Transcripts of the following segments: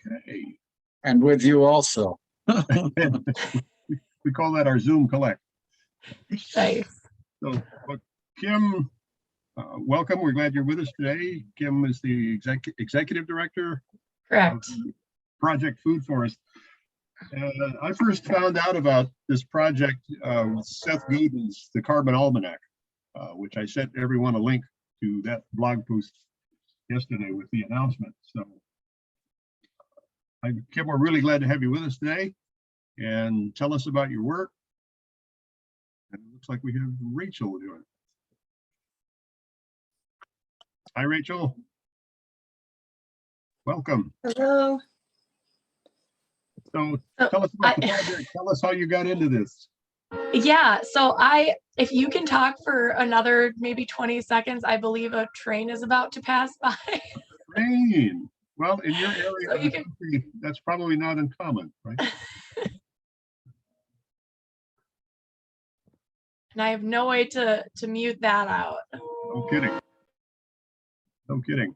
Okay. And with you also. We call that our Zoom collect. Nice. So, Kim, welcome. We're glad you're with us today. Kim is the executive director Correct. of Project Food Forest. I first found out about this project with Seth Godin's The Carbon Almanac, which I sent everyone a link to that blog post yesterday with the announcement. So, Kim, we're really glad to have you with us today, and tell us about your work. And it looks like we have Rachel doing it. Hi, Rachel. Welcome. Hello. So tell us about the project. Tell us how you got into this. Yeah, so if you can talk for another maybe 20 seconds, I believe a train is about to pass by. Train. Well, in your area So of the country, that's probably not uncommon, right? And I have no way to mute that out. No kidding. No kidding.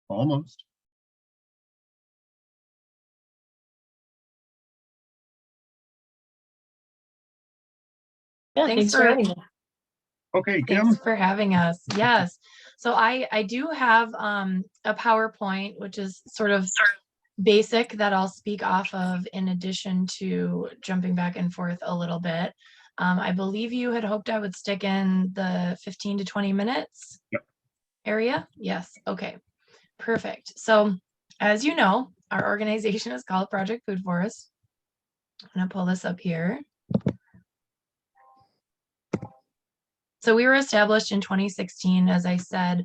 Almost. Yeah, thanks for having me. Okay, Kim. Thanks for having us. Yes. So I do have a PowerPoint, which is sort of basic, that I'll speak off of in addition to jumping back and forth a little bit. I believe you had hoped I would stick in the 15 to 20 minutes area. Yes. Okay. Perfect. So as you know, our organization is called Project Food Forest. I'm going to pull this up here. So we were established in 2016, as I said.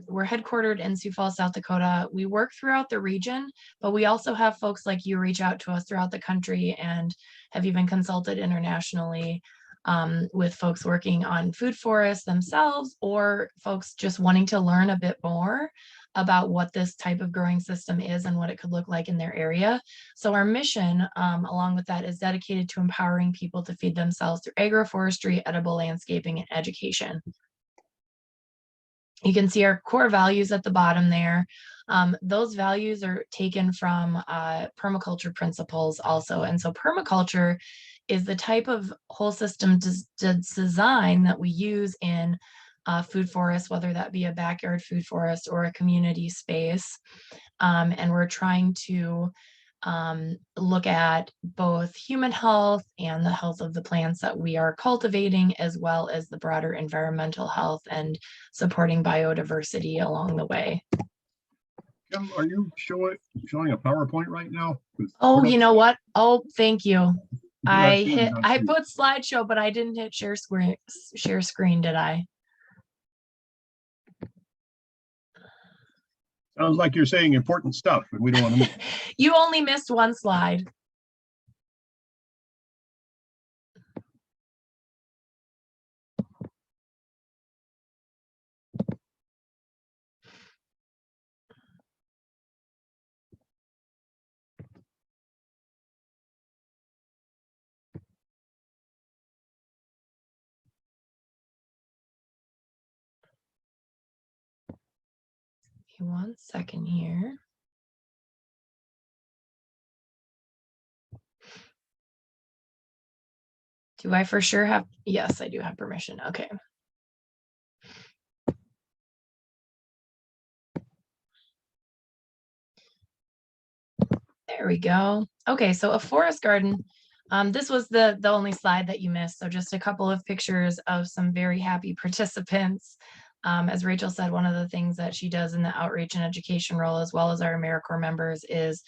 We're headquartered in Sioux Falls, South Dakota. We work throughout the region, but we also have folks like you reach out to us throughout the country and have even consulted internationally with folks working on food forests themselves, or folks just wanting to learn a bit more about what this type of growing system is and what it could look like in their area. So our mission, along with that, is dedicated to empowering people to feed themselves through agroforestry, edible landscaping, and education. You can see our core values at the bottom there. Those values are taken from permaculture principles also. And so permaculture is the type of whole system design that we use in food forests, whether that be a backyard food forest or a community space. And we're trying to look at both human health and the health of the plants that we are cultivating, as well as the broader environmental health and supporting biodiversity along the way. Kim, are you showing a PowerPoint right now? Oh, you know what? Oh, thank you. I I put slideshow, but I didn't hit share screen, did I? Sounds like you're saying important stuff, and we don't want to miss. You only missed one slide. Give me 1 second here. Do I for sure have? Yes, I do have permission. Okay. There we go. Okay, so a forest garden. This was the only slide that you missed. So just a couple of pictures of some very happy participants. As Rachel said, one of the things that she does in the outreach and education role, as well as our AmeriCorps members, is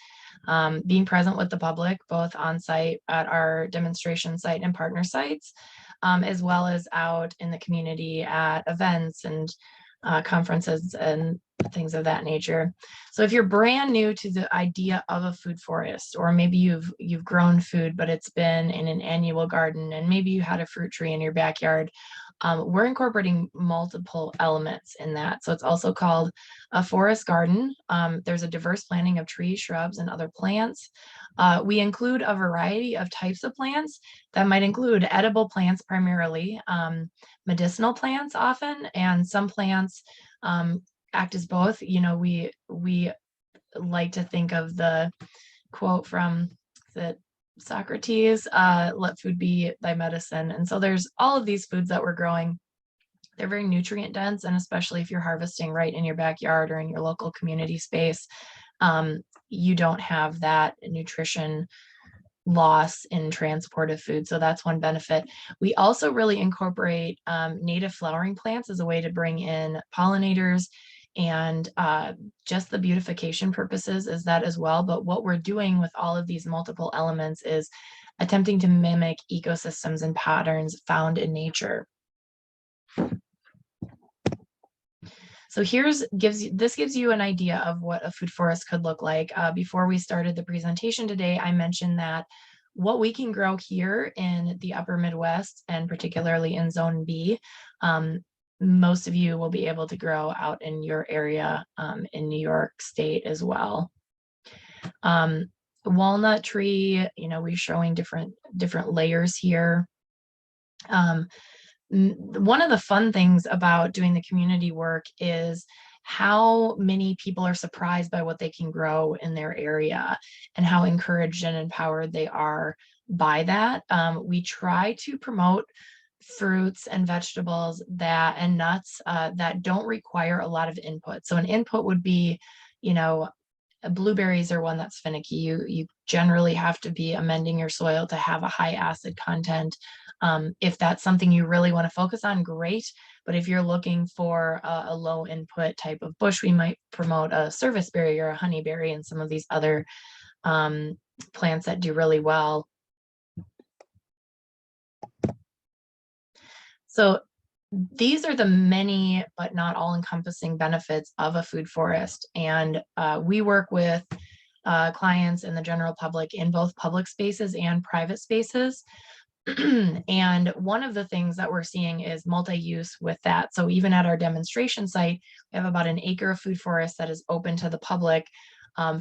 being present with the public, both on site at our demonstration site and partner sites, as well as out in the community at events and conferences and things of that nature. So if you're brand new to the idea of a food forest, or maybe you've grown food, but it's been in an annual garden, and maybe you had a fruit tree in your backyard, we're incorporating multiple elements in that. So it's also called a forest garden. There's a diverse planting of trees, shrubs, and other plants. We include a variety of types of plants that might include edible plants primarily, medicinal plants often, and some plants act as both. You know, we like to think of the quote from that Socrates, let food be thy medicine. And so there's all of these foods that we're growing. They're very nutrient dense, and especially if you're harvesting right in your backyard or in your local community space, you don't have that nutrition loss in transport of food. So that's one benefit. We also really incorporate native flowering plants as a way to bring in pollinators, and just the beautification purposes is that as well. But what we're doing with all of these multiple elements is attempting to mimic ecosystems and patterns found in nature. So this gives you an idea of what a food forest could look like. Before we started the presentation today, I mentioned that what we can grow here in the upper Midwest, and particularly in Zone B, most of you will be able to grow out in your area in New York State as well. Walnut tree, you know, we're showing different layers here. One of the fun things about doing the community work is how many people are surprised by what they can grow in their area and how encouraged and empowered they are by that. We try to promote fruits and vegetables and nuts that don't require a lot of input. So an input would be, you know, blueberries are one that's finicky. You generally have to be amending your soil to have a high acid content. If that's something you really want to focus on, great. But if you're looking for a low input type of bush, we might promote a serviceberry or a honeyberry and some of these other plants that do really well. So these are the many, but not all encompassing benefits of a food forest. And we work with clients and the general public in both public spaces and private spaces. And one of the things that we're seeing is multi-use with that. So even at our demonstration site, we have about an acre of food forest that is open to the public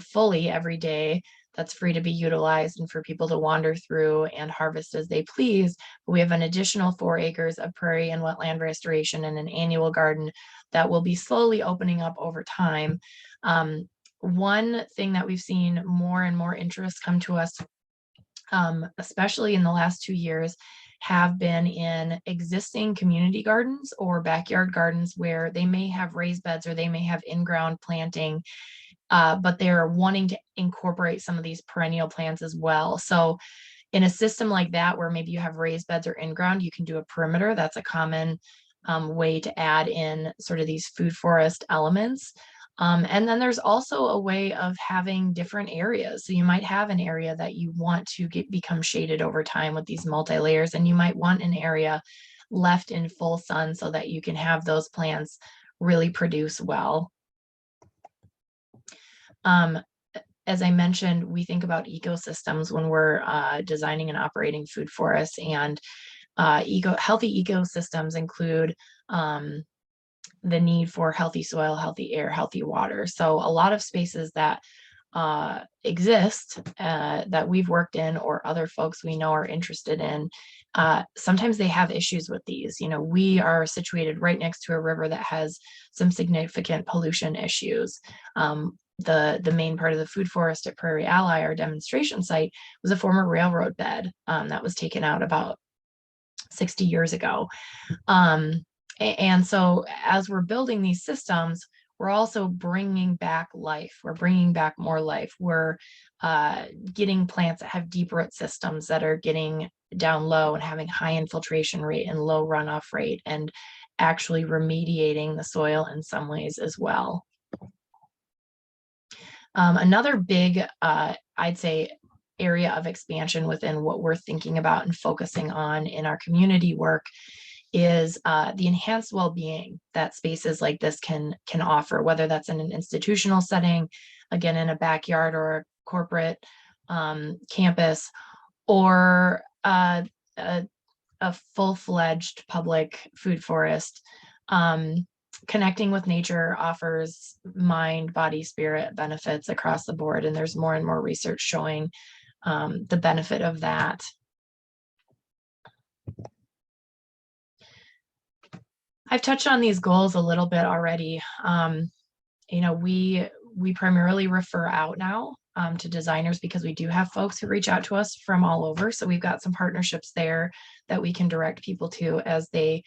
fully every day. That's free to be utilized and for people to wander through and harvest as they please. We have an additional 4 acres of prairie and wetland restoration and an annual garden that will be slowly opening up over time. One thing that we've seen more and more interest come to us, especially in the last 2 years, have been in existing community gardens or backyard gardens where they may have raised beds or they may have in-ground planting, but they're wanting to incorporate some of these perennial plants as well. So in a system like that, where maybe you have raised beds or in-ground, you can do a perimeter. That's a common way to add in sort of these food forest elements. And then there's also a way of having different areas. So you might have an area that you want to become shaded over time with these multi-layers, and you might want an area left in full sun so that you can have those plants really produce well. As I mentioned, we think about ecosystems when we're designing and operating food forests, and healthy ecosystems include the need for healthy soil, healthy air, healthy water. So a lot of spaces that exist that we've worked in or other folks we know are interested in, sometimes they have issues with these. You know, we are situated right next to a river that has some significant pollution issues. The main part of the food forest at Prairie Ally, our demonstration site, was a former railroad bed that was taken out about 60 years ago. And so as we're building these systems, we're also bringing back life. We're bringing back more life. We're getting plants that have deep root systems that are getting down low and having high infiltration rate and low runoff rate, and actually remediating the soil in some ways as well. Another big, I'd say, area of expansion within what we're thinking about and focusing on in our community work is the enhanced well-being that spaces like this can offer, whether that's in an institutional setting, again, in a backyard or a corporate campus, or a full-fledged public food forest. Connecting with nature offers mind, body, spirit benefits across the board, and there's more and more research showing the benefit of that. I've touched on these goals a little bit already. You know, we primarily refer out now to designers because we do have folks who reach out to us from all over. So we've got some partnerships there that we can direct people to as they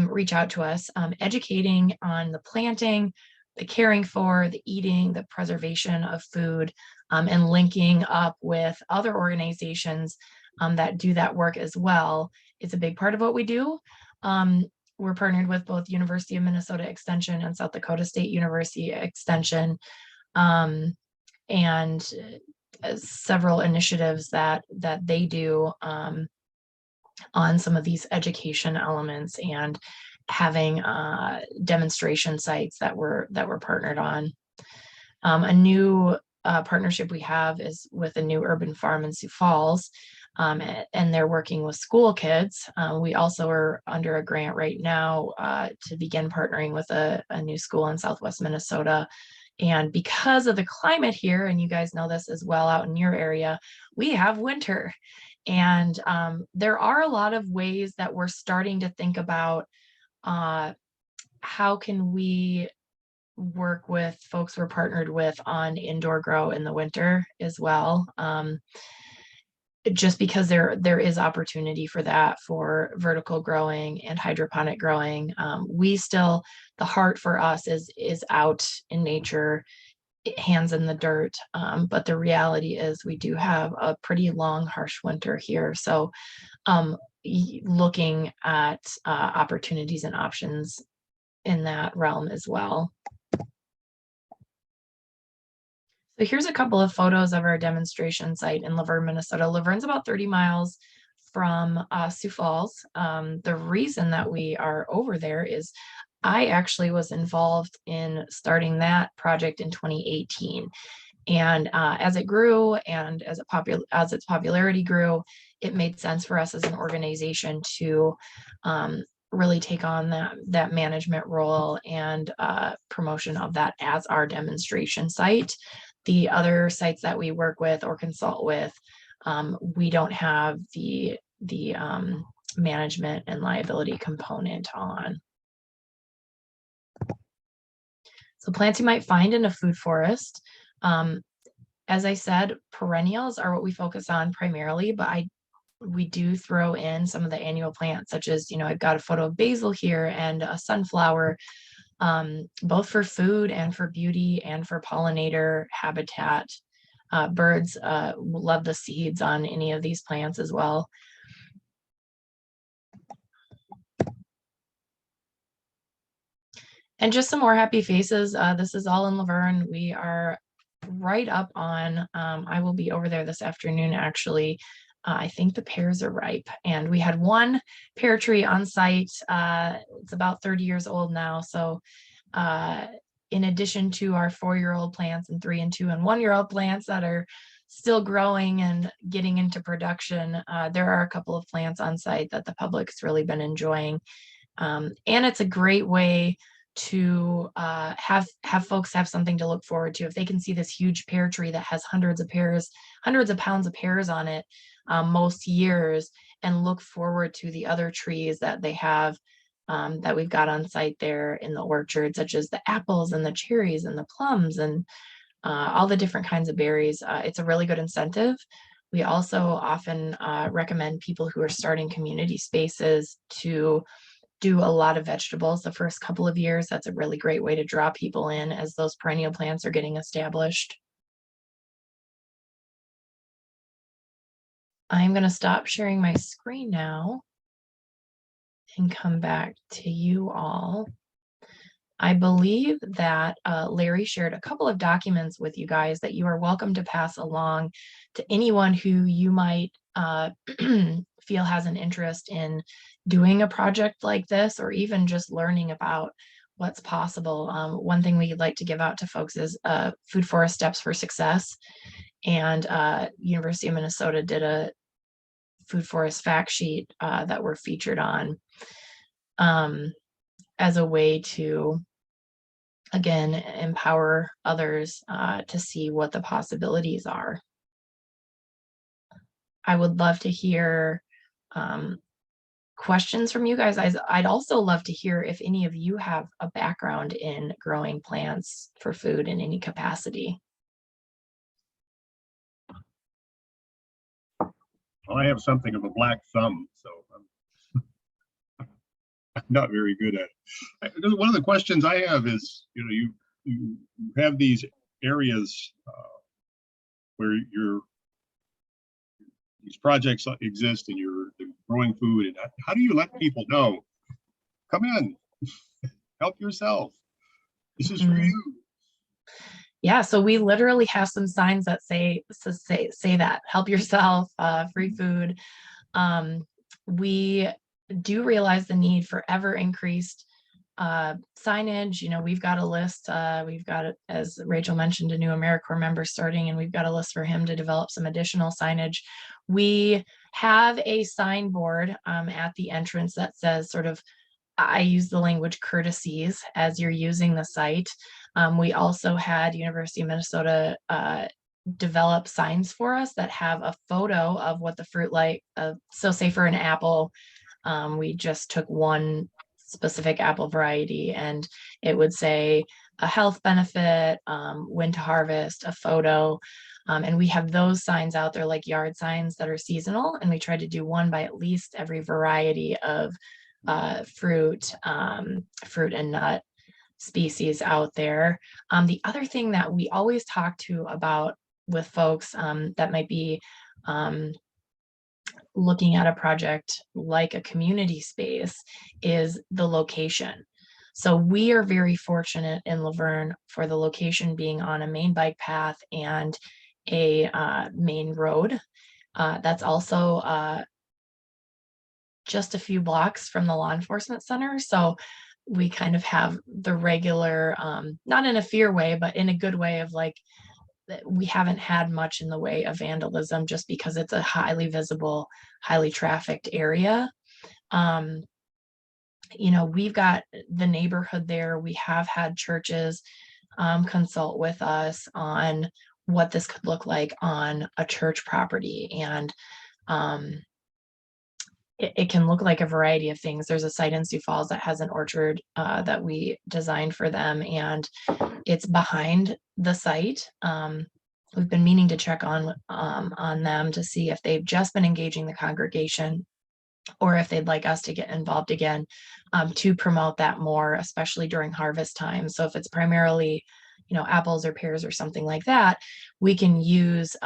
reach out to us, educating on the planting, the caring for, the eating, the preservation of food, and linking up with other organizations that do that work as well. It's a big part of what we do. We're partnered with both University of Minnesota Extension and South Dakota State University Extension, and several initiatives that they do on some of these education elements, and having demonstration sites that we're partnered on. A new partnership we have is with a new urban farm in Sioux Falls, and they're working with school kids. We also are under a grant right now to begin partnering with a new school in Southwest Minnesota. And because of the climate here, and you guys know this as well out in your area, we have winter. And there are a lot of ways that we're starting to think about how can we work with folks we're partnered with on indoor grow in the winter as well. Just because there is opportunity for that, for vertical growing and hydroponic growing. The heart for us is out in nature, hands in the dirt. But the reality is we do have a pretty long, harsh winter here. So looking at opportunities and options in that realm as well. So here's a couple of photos of our demonstration site in Laverne, Minnesota. Laverne's about 30 miles from Sioux Falls. The reason that we are over there is I actually was involved in starting that project in 2018. And as it grew and as its popularity grew, it made sense for us as an organization to really take on that management role and promotion of that as our demonstration site. The other sites that we work with or consult with, we don't have the management and liability component on. So plants you might find in a food forest. As I said, perennials are what we focus on primarily, but we do throw in some of the annual plants, such as, you know, I've got a photo of basil here and a sunflower, both for food and for beauty and for pollinator habitat. Birds love the seeds on any of these plants as well. And just some more happy faces. This is all in Laverne. We are right up on, I will be over there this afternoon, actually. I think the pears are ripe, and we had one pear tree on site. It's about 30 years old now. So in addition to our 4-year-old plants and 3- and 2- and 1-year-old plants that are still growing and getting into production, there are a couple of plants on site that the public's really been enjoying. And it's a great way to have folks have something to look forward to. If they can see this huge pear tree that has hundreds of pounds of pears on it most years, and look forward to the other trees that they have that we've got on site there in the orchard, such as the apples and the cherries and the plums and all the different kinds of berries. It's a really good incentive. We also often recommend people who are starting community spaces to do a lot of vegetables the first couple of years. That's a really great way to draw people in as those perennial plants are getting established. I'm going to stop sharing my screen now and come back to you all. I believe that Larry shared a couple of documents with you guys that you are welcome to pass along to anyone who you might feel has an interest in doing a project like this, or even just learning about what's possible. One thing we like to give out to folks is Food Forest Steps for Success. And University of Minnesota did a food forest fact sheet that we're featured on as a way to, again, empower others to see what the possibilities are. I would love to hear questions from you guys. I'd also love to hear if any of you have a background in growing plants for food in any capacity. Well, I have something of a black thumb, so I'm not very good at it. One of the questions I have is, you have these areas where these projects exist and you're growing food, and how do you let people know, come in, help yourself, this is for you? Yeah, so we literally have some signs that say that, help yourself, free food. We do realize the need for ever increased signage. We've got a list. We've got, as Rachel mentioned, a new AmeriCorps member starting, and we've got a list for him to develop some additional signage. We have a signboard at the entrance that says I use the language courtesies as you're using the site. We also had University of Minnesota develop signs for us that have a photo of what the fruit so say for an apple, we just took one specific apple variety and it would say a health benefit, when to harvest, a photo. And we have those signs out there like yard signs that are seasonal, and we try to do one by at least every variety of fruit and nut species out there. The other thing that we always talk to about with folks that might be looking at a project like a community space is the location. So we are very fortunate in Laverne for the location being on a main bike path and a main road. That's also just a few blocks from the law enforcement center. So we kind of have the regular, not in a fear way, but in a good way of we haven't had much in the way of vandalism just because it's a highly visible, highly trafficked area. We've got the neighborhood there. We have had churches consult with us on what this could look like on a church property. And it can look like a variety of things. There's a site in Sioux Falls that has an orchard that we designed for them, and it's behind the site. We've been meaning to check on them to see if they've just been engaging the congregation or if they'd like us to get involved again to promote that more, especially during harvest time. So if it's primarily, apples or pears or something like that, we can use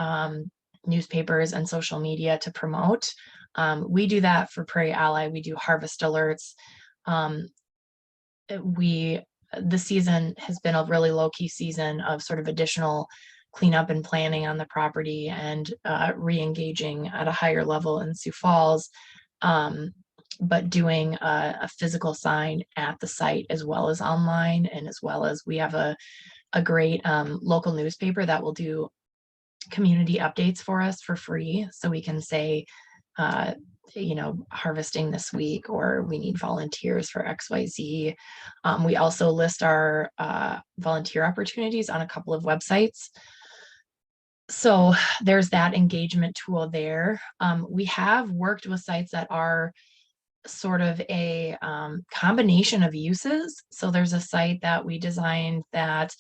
newspapers and social media to promote. We do that for Prairie Ally. We do harvest alerts. The season has been a really low-key season of sort of additional cleanup and planning on the property and re-engaging at a higher level in Sioux Falls, but doing a physical sign at the site as well as online, and as well as we have a great local newspaper that will do community updates for us for free. So we can say, harvesting this week, or we need volunteers for XYZ. We also list our volunteer opportunities on a couple of websites. So there's that engagement tool there. We have worked with sites that are sort of a combination of uses. So there's a site that we designed that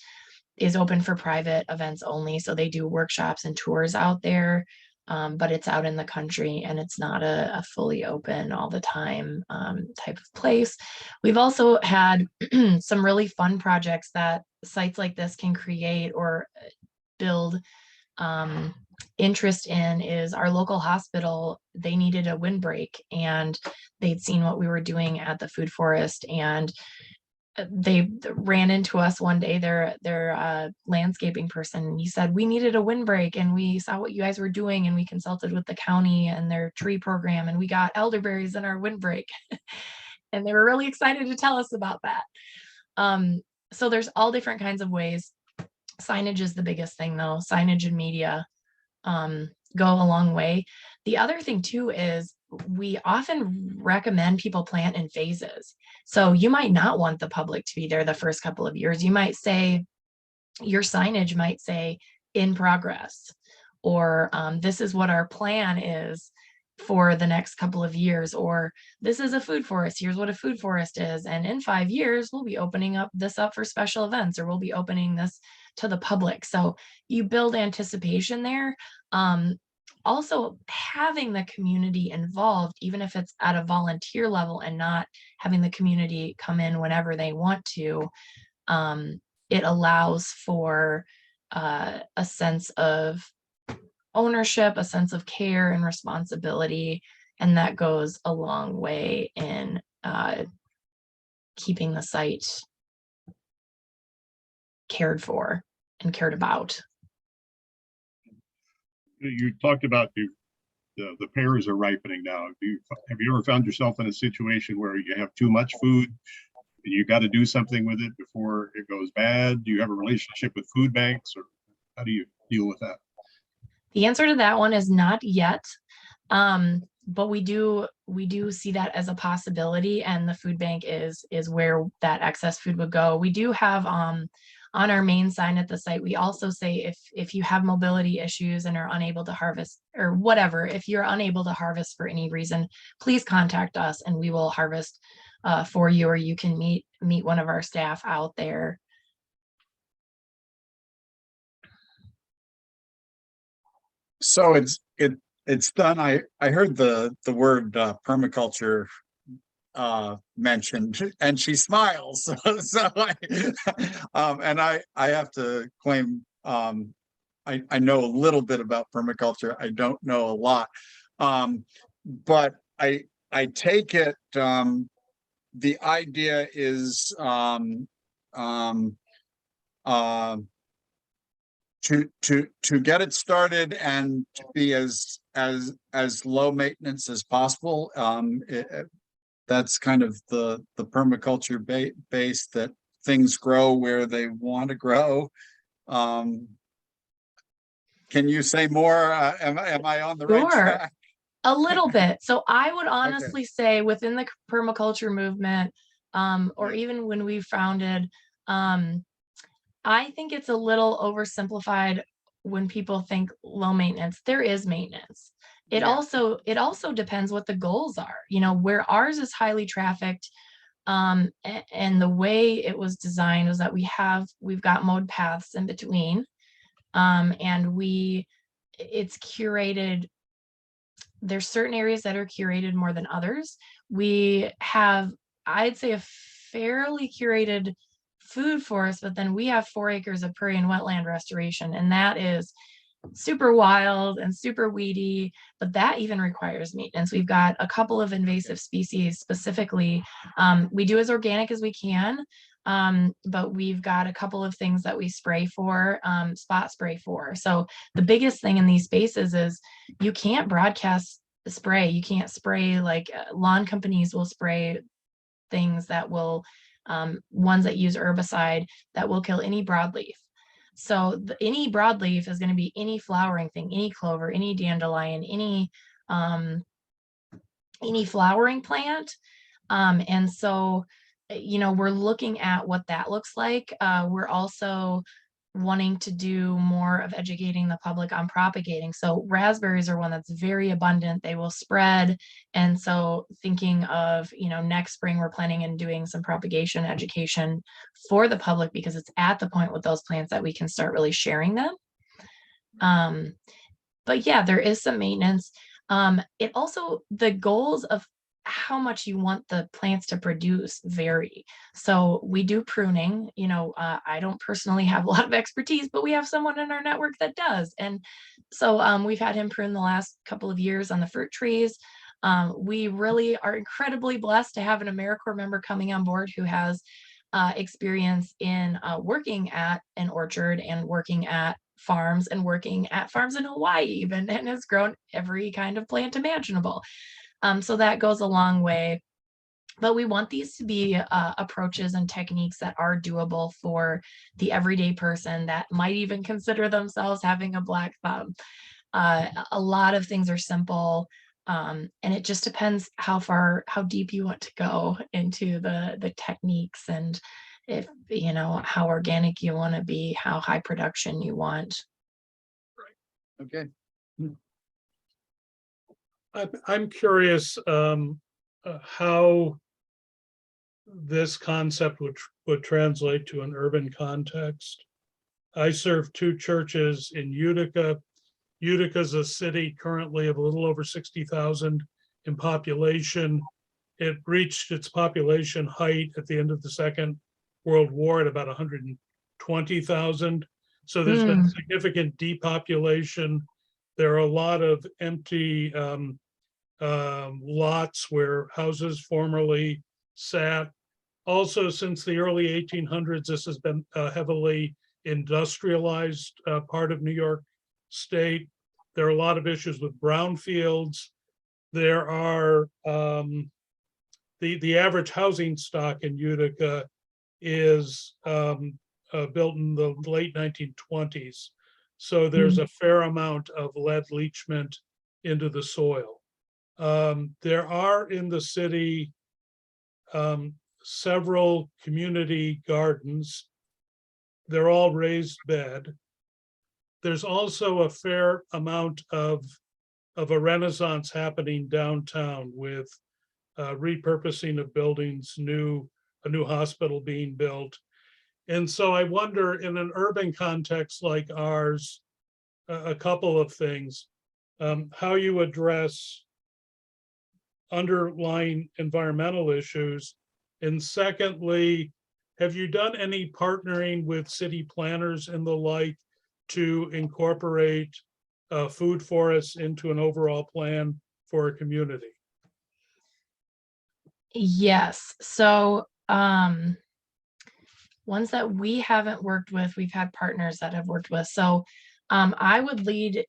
is open for private events only. So they do workshops and tours out there. But it's out in the country and it's not a fully open all the time type of place. We've also had some really fun projects that sites like this can create or build interest in. Is our local hospital, they needed a windbreak and they'd seen what we were doing at the food forest, and they ran into us one day, their landscaping person, and he said, we needed a windbreak and we saw what you guys were doing and we consulted with the county and their tree program and we got elderberries in our windbreak. And they were really excited to tell us about that. So there's all different kinds of ways. Signage is the biggest thing though, signage and media. go a long way. The other thing too is we often recommend people plant in phases. So you might not want the public to be there the first couple of years. You might say, your signage might say in progress, or this is what our plan is for the next couple of years, or this is a food forest, here's what a food forest is, and in 5 years we'll be opening up for special events, or we'll be opening this to the public. So you build anticipation there. Also having the community involved, even if it's at a volunteer level and not having the community come in whenever they want to, it allows for a sense of ownership, a sense of care and responsibility, and that goes a long way in keeping the site cared for and cared about. You talked about the pears are ripening now. Have you ever found yourself in a situation where you have too much food? You got to do something with it before it goes bad? Do you have a relationship with food banks, or how do you deal with that? The answer to that one is not yet, but we do see that as a possibility, and the food bank is where that excess food would go. We do have on our main sign at the site, we also say if you have mobility issues and are unable to harvest, or whatever, if you're unable to harvest for any reason, please contact us and we will harvest for you, or you can meet one of our staff out there. So it's done. I heard the word permaculture mentioned, and she smiles. So I have to claim I know a little bit about permaculture. I don't know a lot, but I take it the idea is to get it started and to be as low maintenance as possible. That's kind of the permaculture base, that things grow where they want to grow. Can you say more? Am I on the right track? A little bit. So I would honestly say within the permaculture movement, or even when we founded, I think it's a little oversimplified when people think low maintenance. There is maintenance. It also depends what the goals are. You know, where ours is highly trafficked, and the way it was designed is that we've got mode paths in between, and it's curated. There's certain areas that are curated more than others. We have, I'd say, a fairly curated food forest, but then we have 4 acres of prairie and wetland restoration, and that is super wild and super weedy, but that even requires maintenance. We've got a couple of invasive species specifically. We do as organic as we can, but we've got a couple of things that we spray for, spot spray for. So the biggest thing in these spaces is you can't broadcast the spray. You can't spray, like lawn companies will spray things that will, ones that use herbicide that will kill any broadleaf. So any broadleaf is going to be any flowering thing, any clover, any dandelion, any flowering plant. And so, you know, we're looking at what that looks like. We're also wanting to do more of educating the public on propagating. So raspberries are one that's very abundant. They will spread. And so thinking of, you know, next spring, we're planning on doing some propagation education for the public, because it's at the point with those plants that we can start really sharing them. But yeah, there is some maintenance. It also, the goals of how much you want the plants to produce vary. So we do pruning. You know, I don't personally have a lot of expertise, but we have someone in our network that does. And so we've had him prune the last couple of years on the fruit trees. We really are incredibly blessed to have an AmeriCorps member coming on board who has experience in working at an orchard and working at farms and working at farms in Hawaii even, and has grown every kind of plant imaginable. So that goes a long way. But we want these to be approaches and techniques that are doable for the everyday person that might even consider themselves having a black thumb. A lot of things are simple. And it just depends how deep you want to go into the techniques, and if, you know, how organic you want to be, how high production you want. Okay. I'm curious how this concept would translate to an urban context. I serve 2 churches in Utica. Utica is a city currently of a little over 60,000 in population. It reached its population height at the end of the Second World War at about 120,000. So there's been significant depopulation. There are a lot of empty lots where houses formerly sat. Also, since the early 1800s, this has been a heavily industrialized part of New York State. There are a lot of issues with brownfields. There are the average housing stock in Utica is built in the late 1920s. So there's a fair amount of lead leachment into the soil. There are in the city several community gardens. They're all raised bed. There's also a fair amount of a renaissance happening downtown with repurposing of buildings, a new hospital being built. And so I wonder, in an urban context like ours, a couple of things, how you address underlying environmental issues. And secondly, have you done any partnering with city planners and the like to incorporate food forests into an overall plan for a community? Yes. So ones that we haven't worked with, we've had partners that have worked with. So I would lead.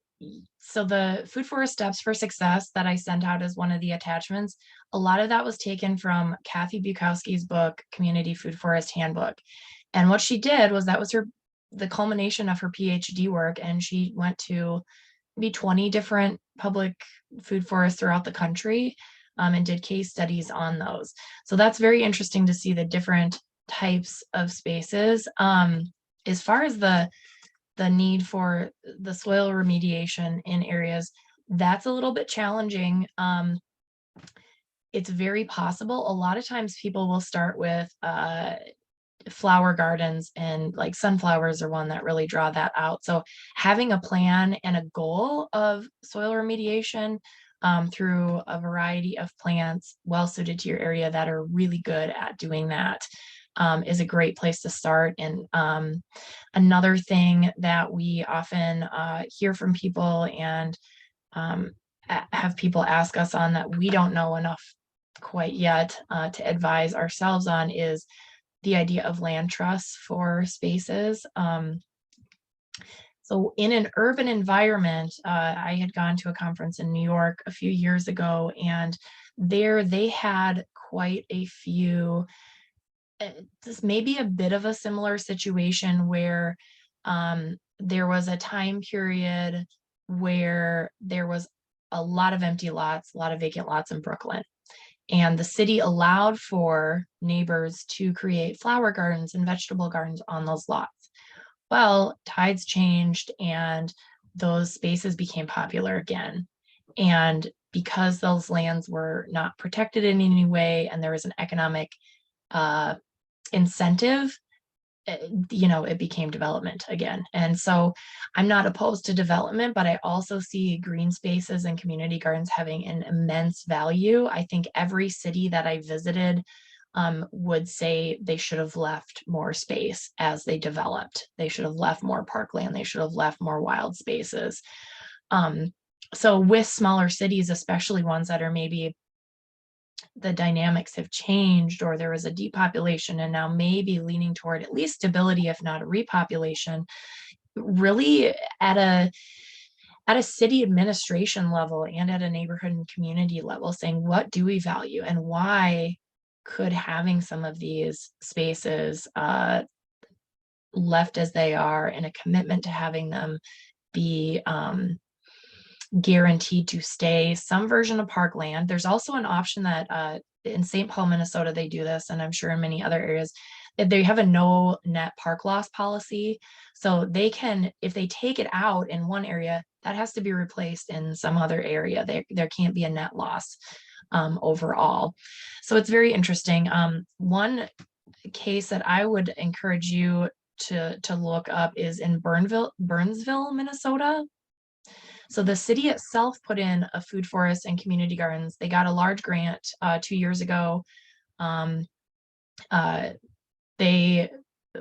So the Food Forest Steps for Success that I sent out as one of the attachments, a lot of that was taken from Kathy Bukowski's book, Community Food Forest Handbook. And what she did was, that was the culmination of her PhD work. And she went to maybe 20 different public food forests throughout the country and did case studies on those. So that's very interesting to see the different types of spaces. As far as the need for the soil remediation in areas, that's a little bit challenging. It's very possible. A lot of times people will start with flower gardens, and like sunflowers are one that really draw that out. So having a plan and a goal of soil remediation through a variety of plants well suited to your area that are really good at doing that is a great place to start. And another thing that we often hear from people and have people ask us on that we don't know enough quite yet to advise ourselves on is the idea of land trusts for spaces. So in an urban environment, I had gone to a conference in New York a few years ago, and there they had quite a few, this may be a bit of a similar situation where there was a time period where there was a lot of empty lots, a lot of vacant lots in Brooklyn. And the city allowed for neighbors to create flower gardens and vegetable gardens on those lots. Well, tides changed and those spaces became popular again. And because those lands were not protected in any way, and there was an economic incentive, it became development again. And so I'm not opposed to development, but I also see green spaces and community gardens having an immense value. I think every city that I visited would say they should have left more space as they developed. They should have left more parkland. They should have left more wild spaces. So with smaller cities, especially ones that are maybe the dynamics have changed, or there was a depopulation and now maybe leaning toward at least stability, if not a repopulation, really at a city administration level and at a neighborhood and community level, saying, what do we value and why could having some of these spaces left as they are and a commitment to having them be guaranteed to stay some version of parkland. There's also an option that in St. Paul, Minnesota, they do this, and I'm sure in many other areas, they have a no net park loss policy. So they can, if they take it out in one area, that has to be replaced in some other area. There can't be a net loss overall. So it's very interesting. One case that I would encourage you to look up is in Burnsville, Minnesota. So the city itself put in a food forest and community gardens. They got a large grant 2 years ago.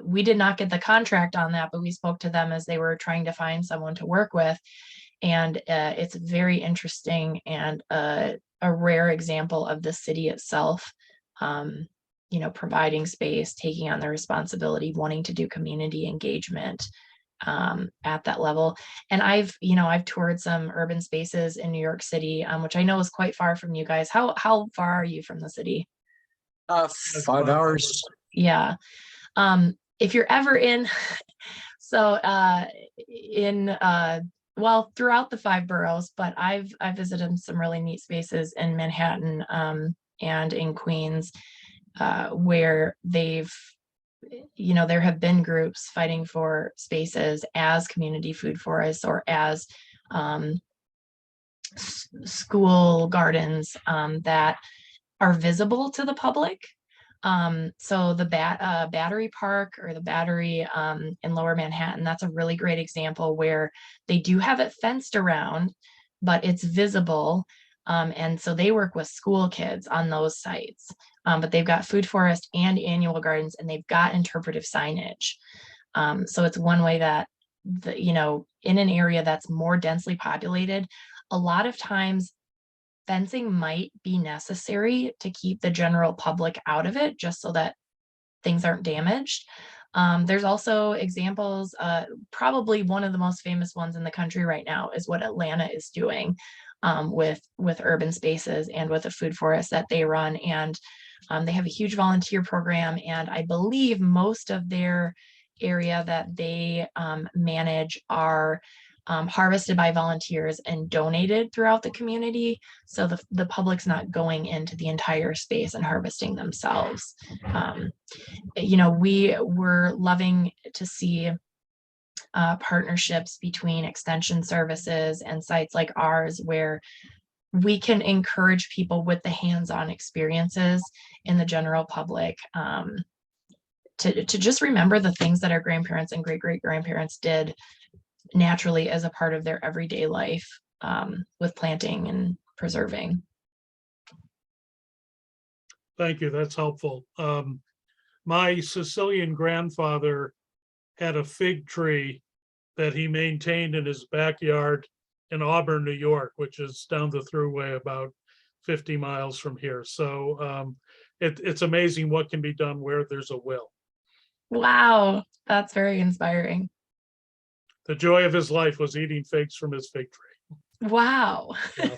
We did not get the contract on that, but we spoke to them as they were trying to find someone to work with. And it's very interesting and a rare example of the city itself, providing space, taking on the responsibility, wanting to do community engagement at that level. And I've toured some urban spaces in New York City, which I know is quite far from you guys. How far are you from the city? 5 hours. Yeah. If you're ever in, so throughout the 5 boroughs, but I've visited some really neat spaces in Manhattan and in Queens where there have been groups fighting for spaces as community food forests or as school gardens that are visible to the public. So the Battery Park or the Battery in Lower Manhattan, that's a really great example where they do have it fenced around, but it's visible. And so they work with school kids on those sites. But they've got food forest and annual gardens, and they've got interpretive signage. So it's one way that, in an area that's more densely populated, a lot of times fencing might be necessary to keep the general public out of it, just so that things aren't damaged. There's also examples, probably one of the most famous ones in the country right now is what Atlanta is doing with urban spaces and with a food forest that they run. And they have a huge volunteer program, and I believe most of their area that they manage are harvested by volunteers and donated throughout the community. So the public's not going into the entire space and harvesting themselves. We were loving to see partnerships between extension services and sites like ours, where we can encourage people with the hands-on experiences in the general public to just remember the things that our grandparents and great-great-grandparents did naturally as a part of their everyday life with planting and preserving. Thank you. That's helpful. My Sicilian grandfather had a fig tree that he maintained in his backyard in Auburn, New York, which is down the thruway about 50 miles from here. So it's amazing what can be done where there's a will. Wow, that's very inspiring. The joy of his life was eating figs from his fig tree. Wow. Yeah.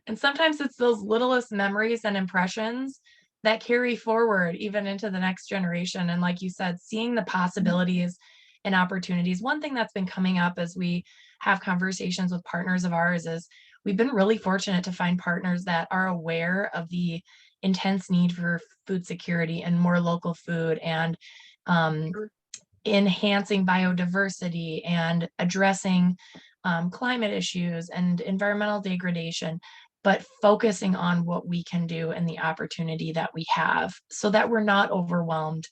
And sometimes it's those littlest memories and impressions that carry forward even into the next generation. And like you said, seeing the possibilities and opportunities. One thing that's been coming up as we have conversations with partners of ours is we've been really fortunate to find partners that are aware of the intense need for food security and more local food, and enhancing biodiversity and addressing climate issues and environmental degradation, but focusing on what we can do and the opportunity that we have, so that we're not overwhelmed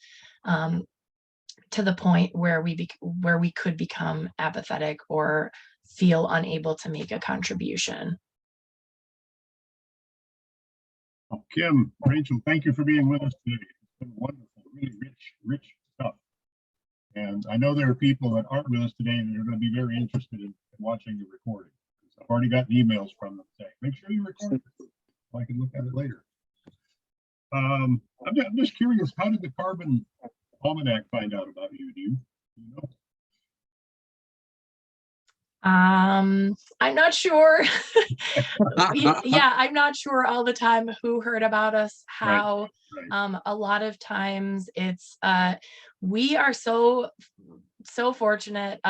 to the point where we could become apathetic or feel unable to make a contribution. Well, Kim, Rachel, thank you for being with us today. It's been wonderful, really rich stuff. And I know there are people that aren't with us today that are going to be very interested in watching the recording. I've already gotten emails from them saying, make sure you record it so I can look at it later. I'm just curious, how did the Carbon Almanac find out about you? Do you know? I'm not sure. Yeah, I'm not sure all the time who heard about us, how. Right. A lot of times it's we are so fortunate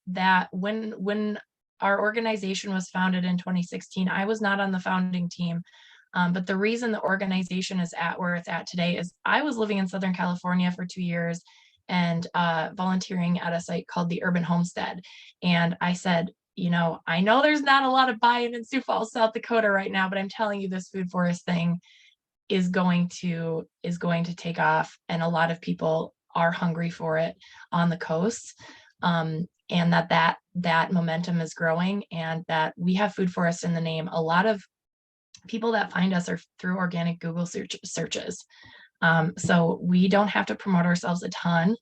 that when our organization was founded in 2016. I was not on the founding team. But the reason the organization is at where it's at today is I was living in Southern California for 2 years and volunteering at a site called the Urban Homestead. And I said, you know, I know there's not a lot of buy-in in Sioux Falls, South Dakota right now, but I'm telling you, this food forest thing is going to take off, and a lot of people are hungry for it on the coast. And that momentum is growing, and that we have food forests in the name. A lot of people that find us are through organic Google searches. So we don't have to promote ourselves a ton,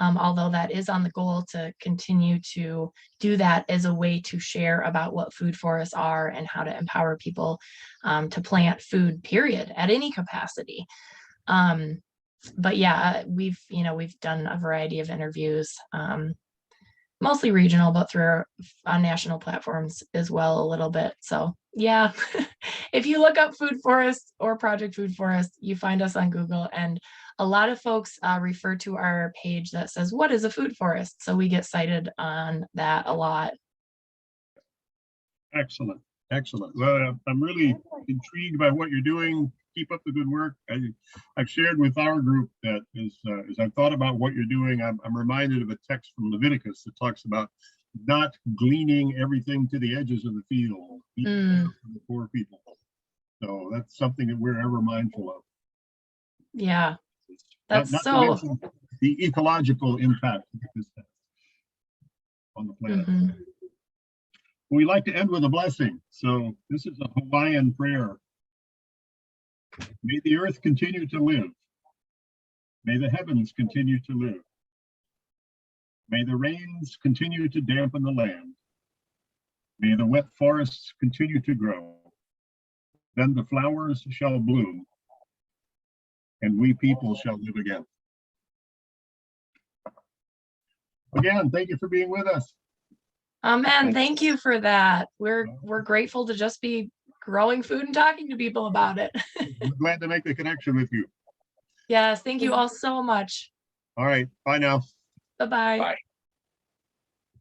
although that is on the goal to continue to do that as a way to share about what food forests are and how to empower people to plant food, period, at any capacity. But yeah, we've done a variety of interviews, mostly regional, but on national platforms as well a little bit. So yeah, if you look up food forest or Project Food Forest, you find us on Google, and a lot of folks refer to our page that says, "What is a food forest?" So we get cited on that a lot. Excellent, excellent. Well, I'm really intrigued by what you're doing. Keep up the good work. I've shared with our group that as I've thought about what you're doing, I'm reminded of a text from Leviticus that talks about not gleaning everything to the edges of the field, for the poor people. So that's something that we're ever mindful of. Yeah, that's not to so. mention the ecological impact on the planet. We like to end with a blessing. So this is a Hawaiian prayer. May the earth continue to live. May the heavens continue to live. May the rains continue to dampen the land. May the wet forests continue to grow. Then the flowers shall bloom, and we people shall live again. Again, thank you for being with us. Amen. Thank you for that. We're grateful to just be growing food and talking to people about it. We're glad to make the connection with you. Yes, thank you all so much. All right, bye now. Bye-bye. Bye.